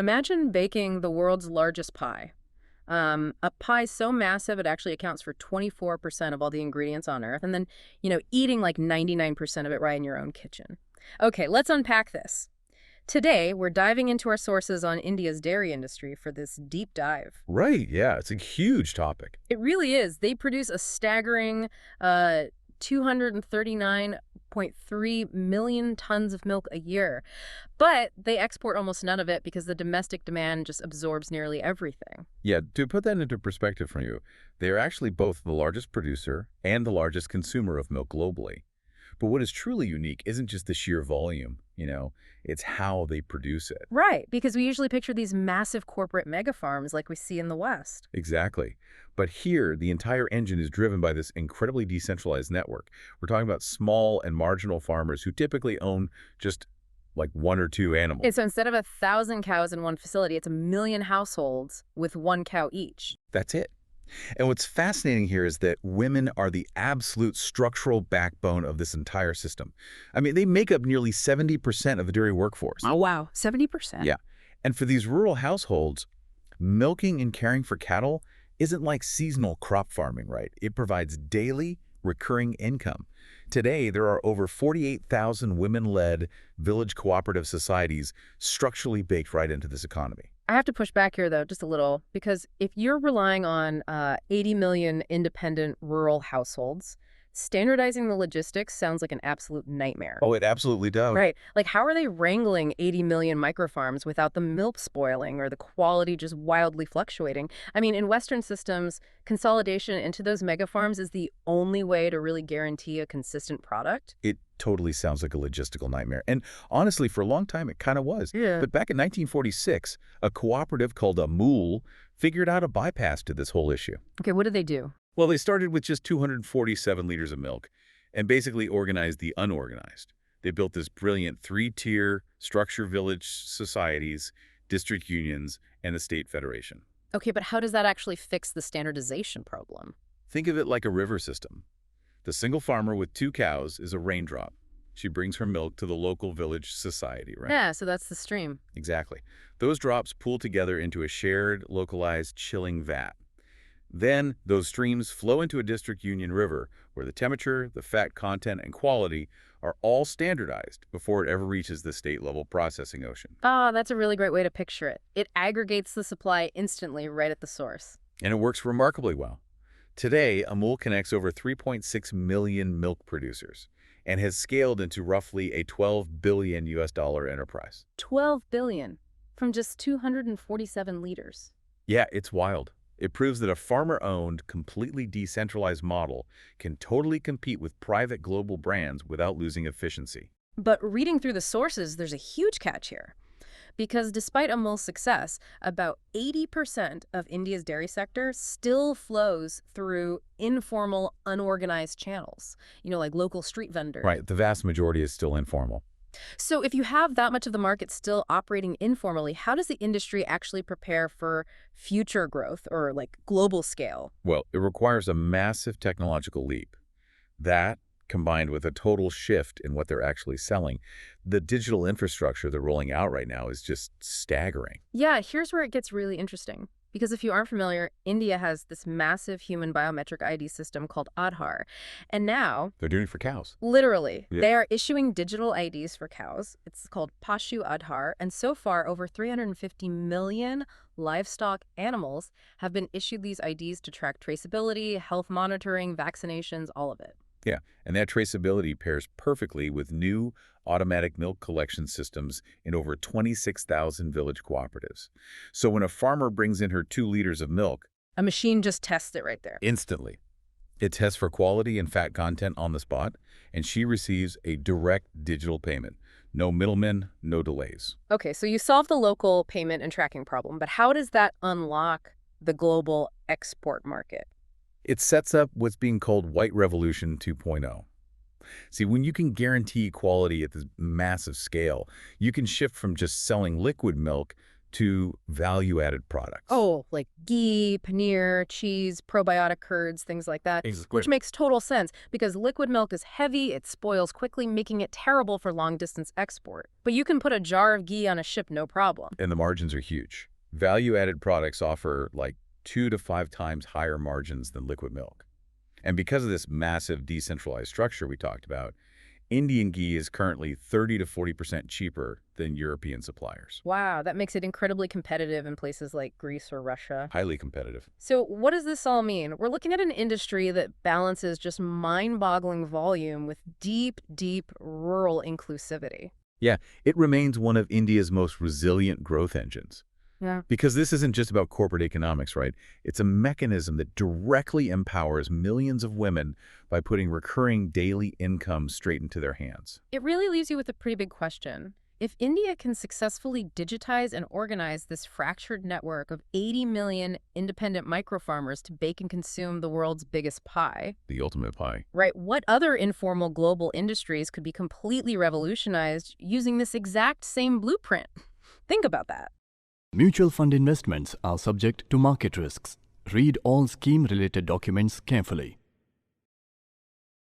Imagine baking the world's largest pie. A pie so massive it actually accounts for 24% of all the ingredients on Earth, and then, eating like 99% of it right in your own kitchen. Okay, let's unpack this. Today, we're diving into our sources on India's dairy industry for this deep dive. Right, yeah, it's a huge topic. It really is. They produce a staggering 239.3 million tons of milk a year, but they export almost none of it because the domestic demand just absorbs nearly everything. Yeah, to put that into perspective for you, they are actually both the largest producer and the largest consumer of milk globally. But what is truly unique isn't just the sheer volume, it's how they produce it. Right, because we usually picture these massive corporate mega farms like we see in the West. Exactly. But here, the entire engine is driven by this incredibly decentralized network. We're talking about small and marginal farmers who typically own just like one or two animals. And so instead of 1,000 cows in one facility, it's 1 million households with one cow each. That's it. And what's fascinating here is that women are the absolute structural backbone of this entire system. I mean, they make up nearly 70% of the dairy workforce. Oh, wow. 70%. Yeah. And for these rural households, milking and caring for cattle isn't like seasonal crop farming, right? It provides daily, recurring income. Today, there are over 48,000 women-led village cooperative societies structurally baked right into this economy. I have to push back here, though, just a little, because if you're relying on 80 million independent rural households, standardizing the logistics sounds like an absolute nightmare. Oh, it absolutely does. Right. Like, how are they wrangling 80 million microfarms without the milk spoiling or the quality just wildly fluctuating? I mean, in Western systems, consolidation into those mega farms is the only way to really guarantee a consistent product. It totally sounds like a logistical nightmare. And honestly, for a long time, it kind of was. Yeah. But back in 1946, a cooperative called Amul figured out a bypass to this whole issue. Okay, what did they do? Well, they started with just 247 liters of milk and basically organized the unorganized. They built this brilliant three-tier structure village societies, district unions, and the state federation. Okay, but how does that actually fix the standardization problem? Think of it like a river system. The single farmer with 2 cows is a raindrop. She brings her milk to the local village society, right? Yeah, so that's the stream. Exactly. Those drops pool together into a shared, localized chilling vat. Then those streams flow into a district union river where the temperature, the fat content, and quality are all standardized before it ever reaches the state-level processing ocean. Ah, that's a really great way to picture it. It aggregates the supply instantly right at the source. And it works remarkably well. Today, Amul connects over 3.6 million milk producers and has scaled into roughly a $12 billion enterprise. 12 billion from just 247 liters. Yeah, it's wild. It proves that a farmer-owned, completely decentralized model can totally compete with private global brands without losing efficiency. But reading through the sources, there's a huge catch here. Because despite Amul's success, about 80% of India's dairy sector still flows through informal, unorganized channels, like local street vendors. Right, the vast majority is still informal. So if you have that much of the market still operating informally, how does the industry actually prepare for future growth or like global scale? Well, it requires a massive technological leap. That, combined with a total shift in what they're actually selling, the digital infrastructure they're rolling out right now is just staggering. Yeah, here's where it gets really interesting. Because if you aren't familiar, India has this massive human biometric ID system called Aadhaar. And now, They're doing it for cows. literally, Yeah. they are issuing digital IDs for cows. It's called Pashu Aadhaar. And so far, over 350 million livestock animals have been issued these IDs to track traceability, health monitoring, vaccinations, all of it. Yeah, and that traceability pairs perfectly with new automatic milk collection systems in over 26,000 village cooperatives. So when a farmer brings in her 2 liters of milk, A machine just tests it right there. instantly, it tests for quality and fat content on the spot, and she receives a direct digital payment. No middlemen, no delays. Okay, so you solve the local payment and tracking problem, but how does that unlock the global export market? It sets up what's being called White Revolution 2.0. See, when you can guarantee quality at this massive scale, you can shift from just selling liquid milk to value-added products. Oh, like ghee, paneer, cheese, probiotic curds, things like that. Exactly. Which makes total sense because liquid milk is heavy, it spoils quickly, making it terrible for long-distance export. But you can put a jar of ghee on a ship, no problem. And the margins are huge. Value-added products offer like 2 to 5 times higher margins than liquid milk. And because of this massive decentralized structure we talked about, Indian ghee is currently 30 to 40% cheaper than European suppliers. Wow, that makes it incredibly competitive in places like Greece or Russia. Highly competitive. So what does this all mean? We're looking at an industry that balances just mind-boggling volume with deep, deep rural inclusivity. Yeah, it remains one of India's most resilient growth engines. Yeah. Because this isn't just about corporate economics, right? It's a mechanism that directly empowers millions of women by putting recurring daily income straight into their hands. It really leaves you with a pretty big question. If India can successfully digitize and organize this fractured network of 80 million independent microfarmers to bake and consume the world's biggest pie, The ultimate pie. right, what other informal global industries could be completely revolutionized using this exact same blueprint? Think about that. Mutual fund investments are subject to market risks. Read all scheme-related documents carefully.